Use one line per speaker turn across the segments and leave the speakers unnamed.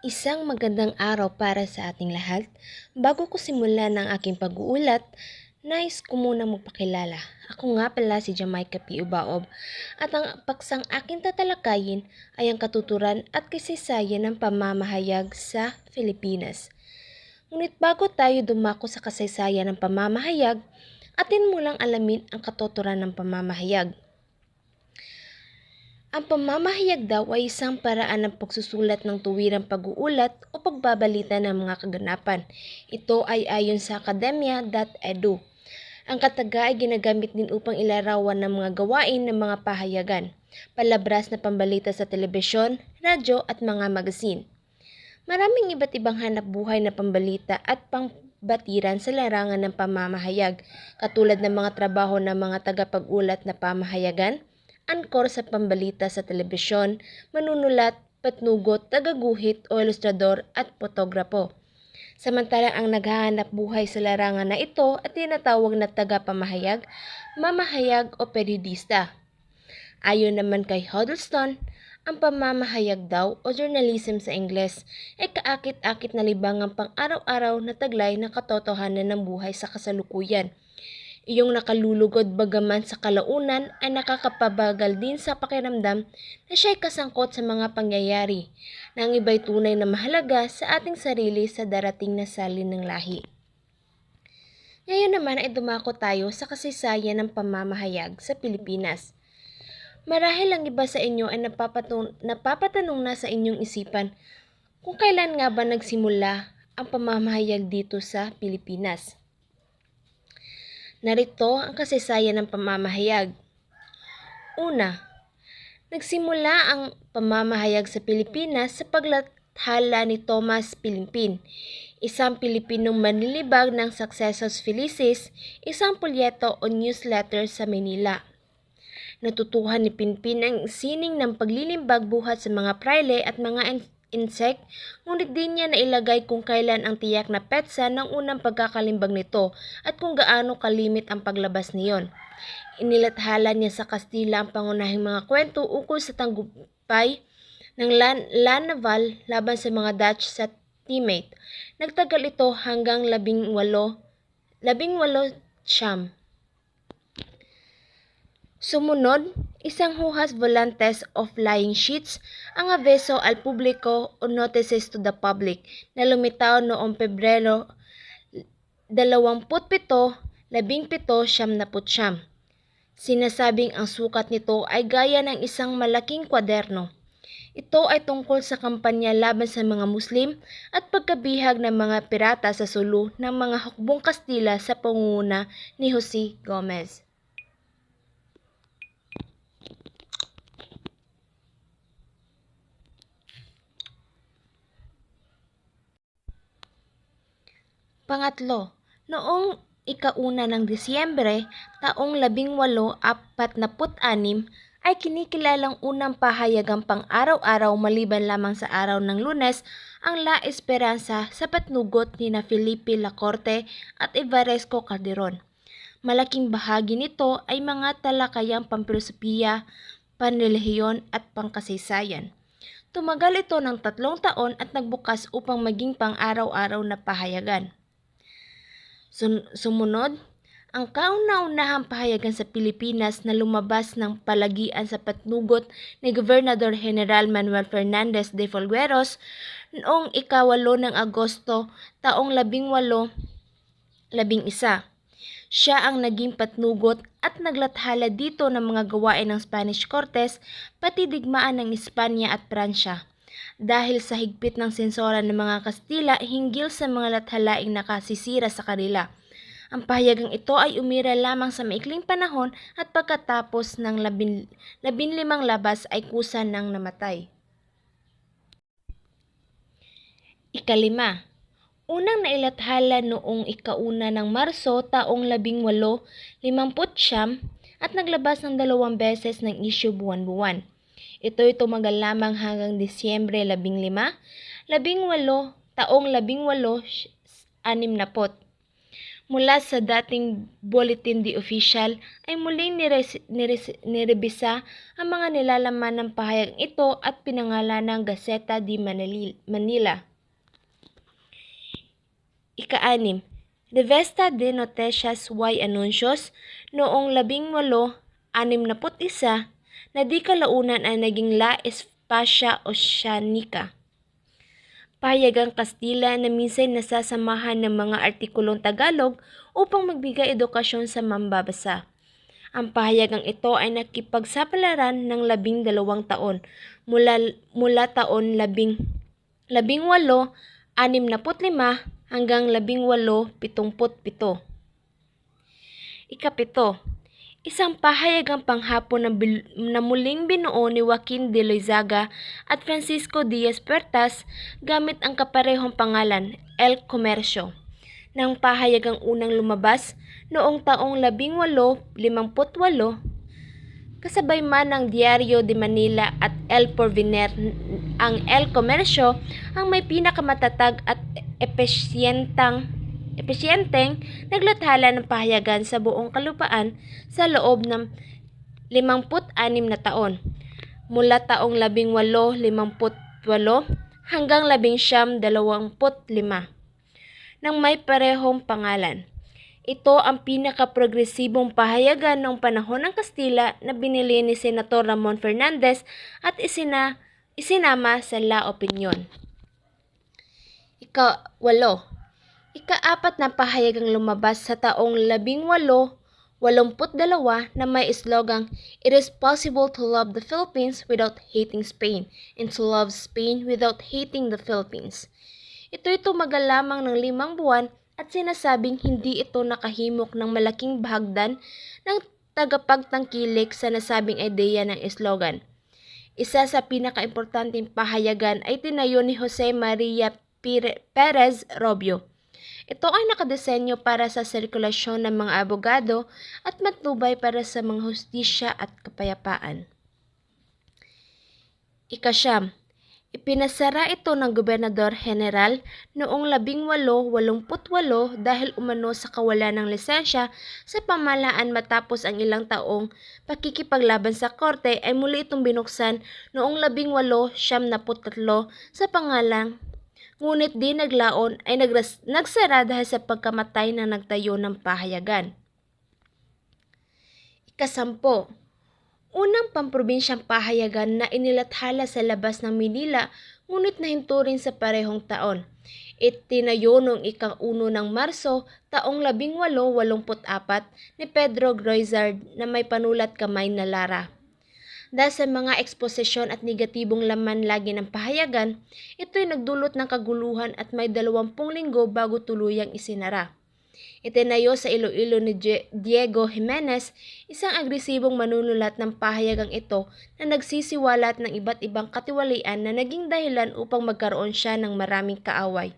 Isang magandang araw para sa ating lahat. Bago ko simulan ang aking pag-uulat, nais ko muna magpakilala. Ako nga pala si Jamaica P. Ubaob at ang paksang aking tatalakayin ay ang katuturan at kasaysayan ng pamamahayag sa Pilipinas. Ngunit bago tayo dumako sa kasaysayan ng pamamahayag, atin mulang alamin ang katuturan ng pamamahayag. Ang pamamahayag daw ay isang paraan ng pagsusulat ng tuwirang pag-uulat o pagbabalita ng mga kaganapan. Ito ay ayon sa academia.edu. Ang kataga ay ginagamit din upang ilarawan ng mga gawain ng mga pahayagan, palabras na pambalita sa telebisyon, radyo at mga magasin. Maraming iba't ibang hanap buhay na pambalita at pangbatiran sa larangan ng pamamahayag, katulad ng mga trabaho ng mga tagapag-ulat na pamahayagan, angkor sa pambalita sa telebisyon, manunulat, patnugot, tagaguhit o ilustrador at fotograpo. Samantalang ang naghahanap buhay sa larangan na ito at tinatawag na tagapamahayag, mamahayag o periodista. Ayon naman kay Huddleston, ang pamamahayag daw o journalism sa Ingles ay kaakit-akit na libangang pang-araw-araw na taglay na katotohanan ng buhay sa kasalukuyan. Iyong nakalulugod bagaman sa kalaunan ay nakakapabagal din sa pakiramdam na siya'y kasangkot sa mga pangyayari na ang iba'y tunay na mahalaga sa ating sarili sa darating na salin ng lahi. Ngayon naman ay dumako tayo sa kasaysayan ng pamamahayag sa Pilipinas. Marahil ang iba sa inyo ay napapatanong na sa inyong isipan kung kailan nga ba nagsimula ang pamamahayag dito sa Pilipinas. Narito ang kasaysayan ng pamamahayag. Una, nagsimula ang pamamahayag sa Pilipinas sa paglathala ni Thomas Pilimpin, isang Pilipinong manlilibag ng Successos Felicis, isang polyeto o newsletter sa Manila. Natutuhan ni Pinpin ang sining ng paglilimbag buhat sa mga praile at mga insect, ngunit di niya nailagay kung kailan ang tiyak na petsa ng unang pagkakalimbag nito at kung gaano kalimit ang paglabas niyon. Inilathala niya sa Kastila ang pangunahing mga kwento ukol sa tagumpay ng La Naval laban sa mga Dutch sa Timate. Nagtagal ito hanggang 18 siyam. Sumunod, isang huhas volantes of flying sheets, ang aviso al publico o notices to the public na lumitaw noong Pebrero 27, 1779. Sinasabing ang sukat nito ay gaya ng isang malaking kwaderno. Ito ay tungkol sa kampanya laban sa mga Muslim at pagkabihag ng mga pirata sa Sulu ng mga hukbong Kastila sa pangunguna ni Jose Gomez. Pangatlo, noong ika-1 ng Disyembre, taong 1846 ay kinikilalang unang pahayagang pang-araw-araw maliban lamang sa araw ng Lunes ang La Esperanza sa patnugot nina Felipe Lacorte at Evaresco Calderon. Malaking bahagi nito ay mga talakayang pampilosopiya, panrelihiyon at pangkasaysayan. Tumagal ito ng 3 taon at nagbukas upang maging pang-araw-araw na pahayagan. Sumunod, ang kauna-unahang pahayagan sa Pilipinas na lumabas ng palagian sa patnugot ni Gobernador General Manuel Fernandez de Folgueros noong ika-8 ng Agosto taong 1811. Siya ang naging patnugot at naglathala dito ng mga gawain ng Spanish Cortes pati digmaan ng Espanya at Pransya. Dahil sa higpit ng sensora ng mga Kastila hinggil sa mga lathalaing nakasisira sa kanila. Ang pahayagang ito ay umira lamang sa maikling panahon at pagkatapos ng 15 labas ay kusa nang namatay. Ika-5. Unang nailathala noong ika-1 ng Marso taong 1859 at naglabas ng 2 beses ng issue buwan-buwan. Ito'y tumagal lamang hanggang Disyembre 15, taong 1860. Mula sa dating Bulletin de Official ay muling nirebisa ang mga nilalaman ng pahayag ito at pinangalan ng Gaceta de Manila. Ika-6. Revista de Noticias y Anuncios noong 1861 na di kalaunan ay naging La Espacia Oceanica. Pahayagang Kastila na minsan nasasamahan ng mga artikulong Tagalog upang magbigay edukasyon sa mambabasa. Ang pahayagang ito ay nakipagsapalaran ng 12 taon mula taon 1865 hanggang 1877. Ika-7. Isang pahayagang panghapon na muling binuo ni Joaquin de Loizaga at Francisco Diaz Puertas gamit ang kaparehong pangalan, El Comercio. Nang pahayagang unang lumabas noong taong 1858, kasabay man ng Diario de Manila at El Porvenir, ang El Comercio ang may pinakamatatag at epesyenteng naglathala ng pahayagan sa buong kalupaan sa loob ng 56 na taon, mula taong 1858 hanggang 1925, nang may parehong pangalan. Ito ang pinaka-progresibong pahayagan noong panahon ng Kastila na binili ni Senator Ramon Fernandez at isinama sa La Opinion. Ika-8. Ika-4 na pahayagang lumabas sa taong 1882 na may slogang, "It is possible to love the Philippines without hating Spain, and to love Spain without hating the Philippines." Ito'y tumagal lamang ng 5 buwan at sinasabing hindi ito nakahimok ng malaking bahagdan ng tagapagtangkilik sa nasabing ideya ng slogan. Isa sa pinaka-importanteng pahayagan ay tinayo ni Jose Maria Perez Robio. Ito ay nakadesenyo para sa sirkulasyon ng mga abogado at matnubay para sa mga hustisya at kapayapaan. Ika-9. Ipinasara ito ng Gobernador General noong 1888 dahil umano sa kawalan ng lisensya sa pamahalaan matapos ang ilang taong pakikipaglaban sa korte ay muli itong binuksan noong 1893 sa pangalang, ngunit di naglaon ay nagsara dahil sa pagkamatay ng nagtayo ng pahayagan. Ika-10. Unang pamprobinsyang pahayagan na inilathala sa labas ng Manila ngunit nahinto rin sa parehong taon. Itinayo noong ika-1 ng Marso taong 1884 ni Pedro Groizard na may panulat kamay na Lara. Dahil sa mga eksposisyon at negatibong laman lagi ng pahayagan, ito'y nagdulot ng kaguluhan at may 20 linggo bago tuluyang isinara. Itinayo sa Iloilo ni Diego Jimenez, isang agresibong manunulat ng pahayagang ito na nagsisiwalat ng iba't ibang katiwalian na naging dahilan upang magkaroon siya ng maraming kaaway.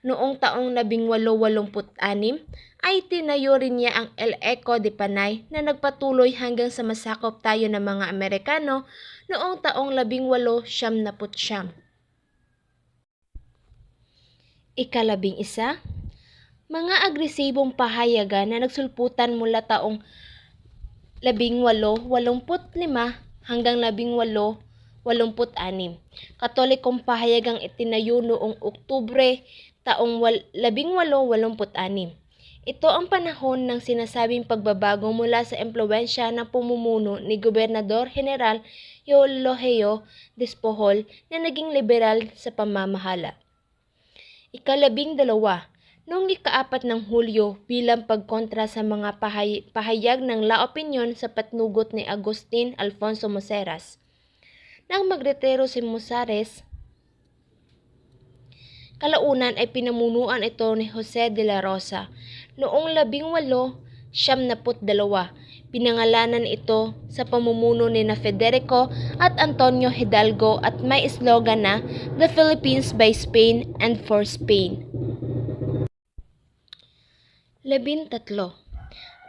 Noong taong 1886 ay tinayo rin niya ang El Eco de Panay na nagpatuloy hanggang sa masakop tayo ng mga Amerikano noong taong 1899. Ika-11. Mga agresibong pahayagan na nagsulputan mula taong 1885 hanggang 1886. Katolikong pahayagang itinayo noong Oktubre taong 1886. Ito ang panahon ng sinasabing pagbabago mula sa impluwensya ng pamumuno ni Gobernador General Eulogio Despojol na naging liberal sa pamamahala. Ika-12. Noong ika-4 ng Hulyo bilang pagkontra sa mga pahayag ng La Opinion sa patnugot ni Agustin Alfonso Museras. Nang magretiro si Museras, kalaunan ay pinamunuan ito ni Jose de la Rosa. Noong 1892, pinangalanan ito sa pamumuno ni Federico at Antonio Hidalgo at may slogan na "The Philippines by Spain and for Spain." 13.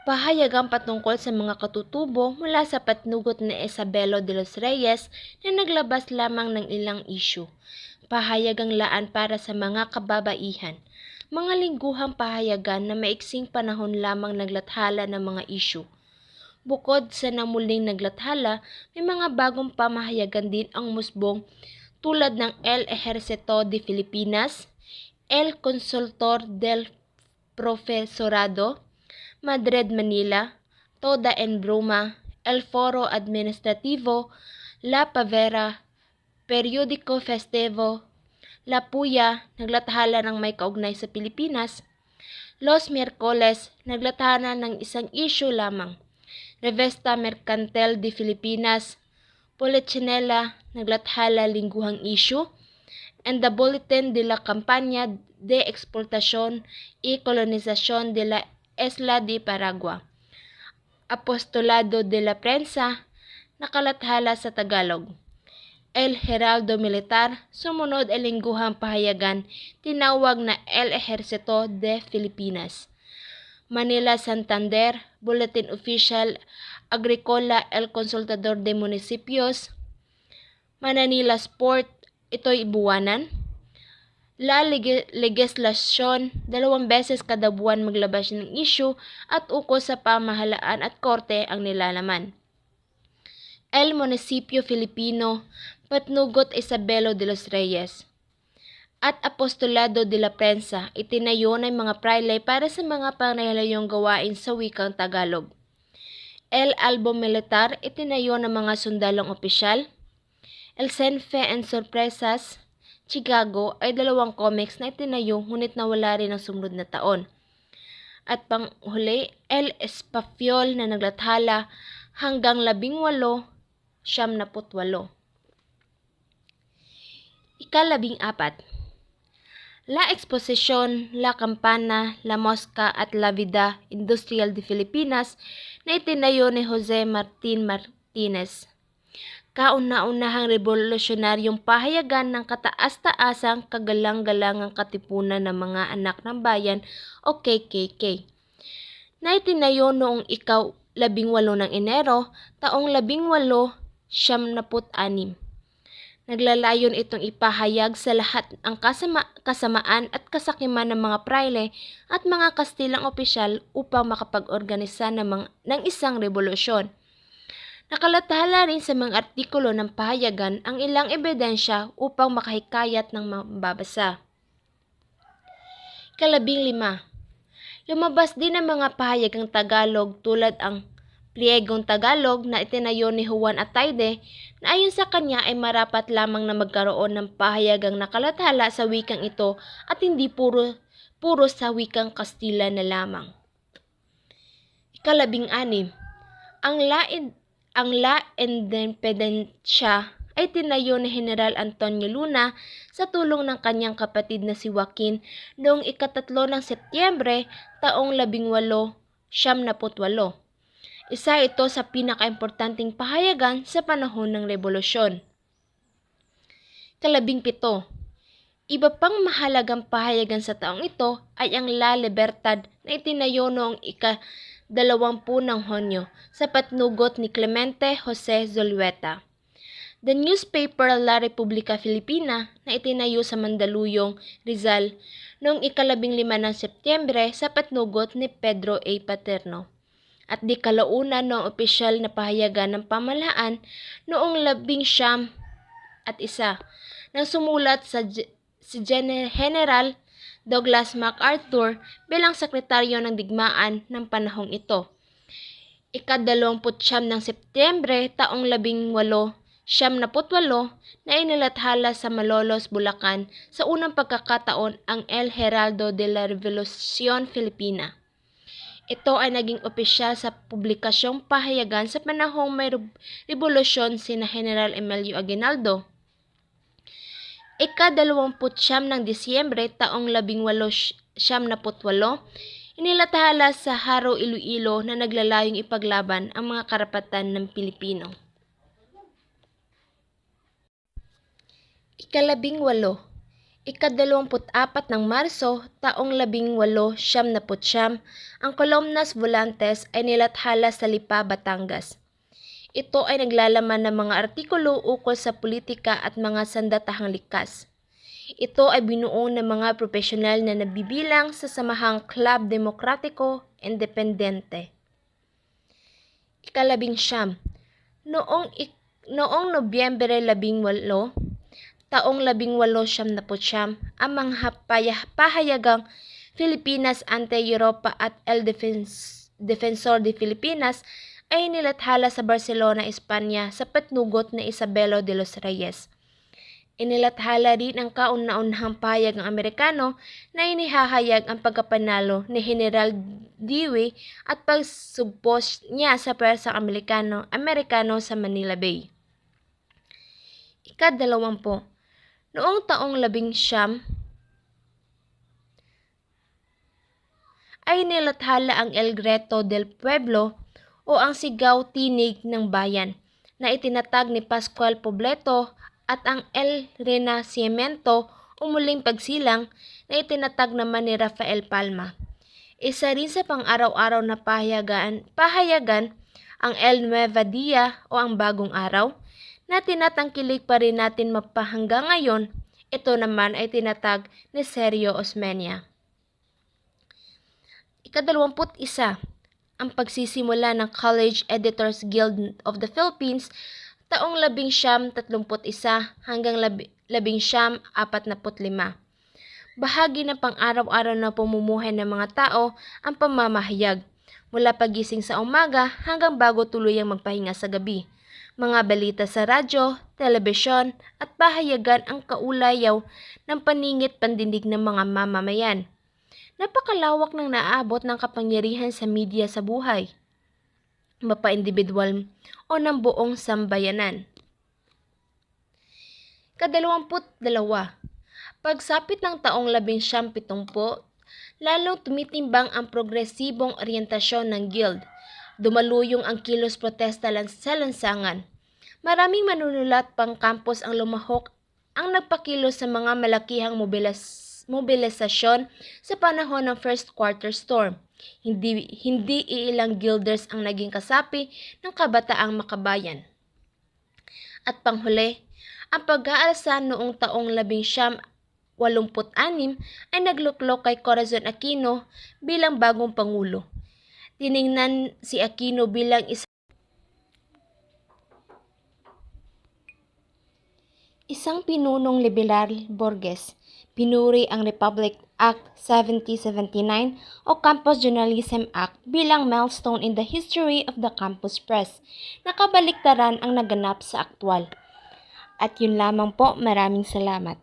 Pahayagang patungkol sa mga katutubo mula sa patnugot ni Isabelo de los Reyes na naglabas lamang ng ilang isyu. Pahayagang laan para sa mga kababaihan. mga lingguhang pahayagan na maiksing panahon lamang naglathala ng mga isyu. Bukod sa namuling naglathala, may mga bagong pamahayagan din ang musbong tulad ng El Ejército de Filipinas, El Consultor del Profesorado, Madrid Manila, Toda en Broma, El Foro Administrativo, La Pavera, Periodico Festivo, La Puya, naglathala ng may kaugnay sa Pilipinas, Los Miércoles, naglathala ng isang issue lamang, Revista Mercantil de Filipinas, Polichinela, naglathala lingguhang issue, and the Bulletin de la Campaña de Exportación y Colonización de la Isla de Paragua, Apostolado de la Prensa, nakalathala sa Tagalog. El Heraldo Militar, sumunod ay lingguhang pahayagan, tinawag na El Ejército de Filipinas. Manila Santander, Bulletin Oficial Agricola El Consultador de Municipios, Manila Sport, ito'y buwanan. La Legislación, 2 beses kada buwan maglabas ng issue at ukol sa pamahalaan at korte ang nilalaman. El Municipio Filipino, Patnugot Isabelo de los Reyes, at Apostolado de la Prensa, itinayo ng mga prayle para sa mga pangrehalayong gawain sa wikang Tagalog. El Albo Militar, itinayo ng mga sundalong opisyal. El Senfe and Sorpresas, Chicago, ay 2 comics na itinayo ngunit nawala rin ang sumunod na taon. At panghuli, El Espafiol na naglathala hanggang 18, 78. Ika-14. La Exposición, La Campana, La Mosca at La Vida Industrial de Filipinas na itinayo ni Jose Martin Martinez. Kauna-unahang revolusyonaryong pahayagan ng kataas-taasang kagalang-galangang katipunan ng mga anak ng bayan o KKK, na itinayo noong 18 ng Enero, taong 1876. Naglalayon itong ipahayag sa lahat ang kasamaan at kasakiman ng mga prayle at mga Kastilang opisyal upang makapag-organisa ng isang revolusyon. Nakalathala rin sa mga artikulo ng pahayagan ang ilang ebidensya upang makahikayat ng mababasa. Ika-15. Lumabas din ang mga pahayagang Tagalog tulad ang Pliegong Tagalog na itinayo ni Juan Atayde na ayon sa kanya ay marapat lamang na magkaroon ng pahayagang nakalathala sa wikang ito at hindi puro sa wikang Kastila na lamang. Ika-16. Ang La Independencia ay tinayo ni General Antonio Luna sa tulong ng kanyang kapatid na si Joaquin noong 3 ng Setyembre taong 1878. Isa ito sa pinakaimportanteng pahayagan sa panahon ng Rebolusyon. Ika-17. Iba pang mahalagang pahayagan sa taong ito ay ang La Libertad na itinayo noong 20 ng Hunyo sa patnugot ni Clemente Jose Zulueta. The newspaper La Republica Filipina na itinayo sa Mandaluyong, Rizal noong 15 ng Setyembre sa patnugot ni Pedro A. Paterno. At di kalaunan ng opisyal na pahayagan ng pamahalaan noong 1901 nang sumulat si General Douglas MacArthur bilang sekretaryo ng digmaan ng panahong ito. Ika-29 ng Setyembre taong 1878 na inilathala sa Malolos, Bulacan sa unang pagkakataon ang El Heraldo de la Revolución Filipina. Ito ay naging opisyal sa publikasyong pahayagan sa panahong may revolusyon sina General Emilio Aguinaldo. Ika-29 ng Disyembre taong 1878, inilathala sa Haro Iloilo na naglalayong ipaglaban ang mga karapatan ng Pilipino. Ika-18. Ika-24 ng Marso taong 1879, ang Columnas Volantes ay nilathala sa Lipa, Batangas. Ito ay naglalaman ng mga artikulo ukol sa politika at mga sandatahang likas. Ito ay binuo ng mga profesional na nabibilang sa samahang Club Demokratiko Independente. Ikalabing-siyam, noong Nobyembre 18, taong 1879, ang mga pahayagang Filipinas Ante-Europa at El Defensor de Filipinas ay nilathala sa Barcelona, Espanya sa patnugot ni Isabelo de los Reyes. Inilathala rin ang kauna-unahang pahayag ng Amerikano na inihahayag ang pagkapanalo ni General Dewey at pagsugpos niya sa pwersang Amerikano sa Manila Bay. Ika-20, noong taong 19 ay nilathala ang El Grito del Pueblo o ang Sigaw Tinig ng Bayan na itinatag ni Pascual Pobleto at ang El Renacimiento o Muling Pagsilang na itinatag naman ni Rafael Palma. Isa rin sa pang-araw-araw na pahayagan ang El Nueva Dia o ang Bagong Araw na tinatangkilik pa rin natin mapahanggang ngayon. Ito naman ay tinatag ni Sergio Osmeña. Ika-21, ang pagsisimula ng College Editors Guild of the Philippines taong 1931 hanggang 1945. Bahagi ng pang-araw-araw na pamumuhay ng mga tao ang pamamahayag, mula pagising sa umaga hanggang bago tuluyang magpahinga sa gabi. Mga balita sa radyo, telebisyon at pahayagan ang kaulayaw ng paningit pandinig ng mga mamamayan. Napakalawak ng naaabot ng kapangyarihan sa media sa buhay, mapa-individual o ng buong sambayanan. Ika-22, pagsapit ng taong 1970, lalong tumitimbang ang progresibong oryentasyon ng Guild. Dumaluyong ang kilos protesta sa lansangan. Maraming manunulat pang campus ang lumahok ang nagpakilos sa mga malakihang mobilisasyon sa panahon ng first quarter storm. Hindi iilang guilders ang naging kasapi ng kabataang makabayan. At panghuli, ang pag-aalsa noong taong 1986 ay nagluklok kay Corazon Aquino bilang bagong pangulo. Tiningnan si Aquino bilang isang pinunong liberal Borges. Pinuri ang Republic Act 7079 o Campus Journalism Act bilang milestone in the history of the campus press. Nakabaliktaran ang naganap sa aktwal. At yun lamang po, maraming salamat.